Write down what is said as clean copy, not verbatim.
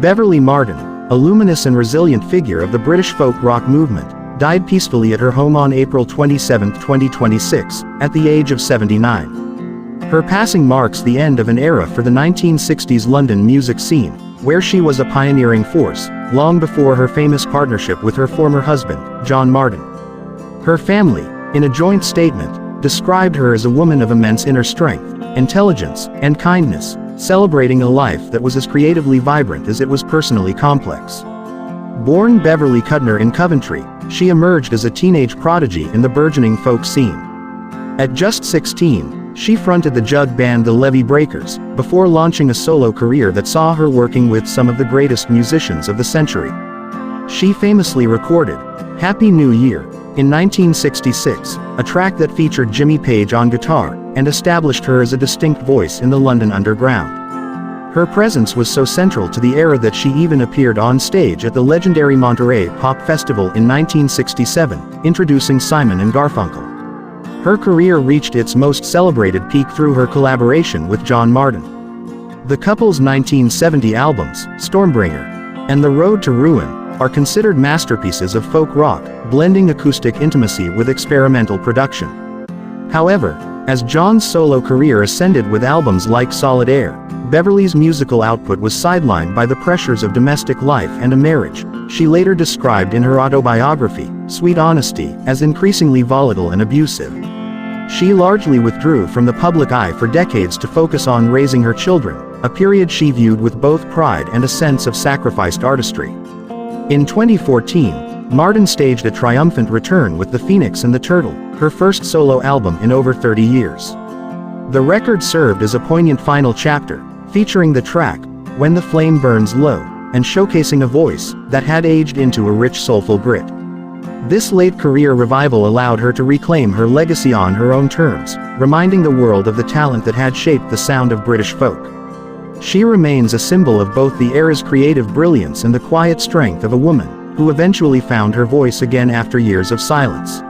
Beverley Martyn, a luminous and resilient figure of the British folk rock movement, died peacefully at her home on April 27, 2026, at the age of 79. Her passing marks the end of an era for the 1960s London music scene, where she was a pioneering force, long before her famous partnership with her former husband, John Martyn. Her family, in a joint statement, described her as a woman of immense inner strength, intelligence, and kindness, celebrating a life that was as creatively vibrant as it was personally complex. Born Beverley Cudner in Coventry, she emerged as a teenage prodigy in the burgeoning folk scene. At just 16, she fronted the jug band the Levee Breakers, before launching a solo career that saw her working with some of the greatest musicians of the century. She famously recorded "Happy New Year" in 1966, a track that featured Jimmy Page on guitar, and established her as a distinct voice in the London underground. Her presence was so central to the era that she even appeared on stage at the legendary Monterey Pop Festival in 1967, introducing Simon and Garfunkel. Her career reached its most celebrated peak through her collaboration with John Martyn. The couple's 1970 albums, Stormbringer and The Road to Ruin, are considered masterpieces of folk rock, blending acoustic intimacy with experimental production. However, as John's solo career ascended with albums like Solid Air, Beverley's musical output was sidelined by the pressures of domestic life and a marriage she later described in her autobiography, Sweet Honesty, as increasingly volatile and abusive. She largely withdrew from the public eye for decades to focus on raising her children, a period she viewed with both pride and a sense of sacrificed artistry. In 2014, Martyn staged a triumphant return with The Phoenix and the Turtle, her first solo album in over 30 years. The record served as a poignant final chapter, featuring the track, When the Flame Burns Low, and showcasing a voice that had aged into a rich soulful grit. This late career revival allowed her to reclaim her legacy on her own terms, reminding the world of the talent that had shaped the sound of British folk. She remains a symbol of both the era's creative brilliance and the quiet strength of a woman who eventually found her voice again after years of silence.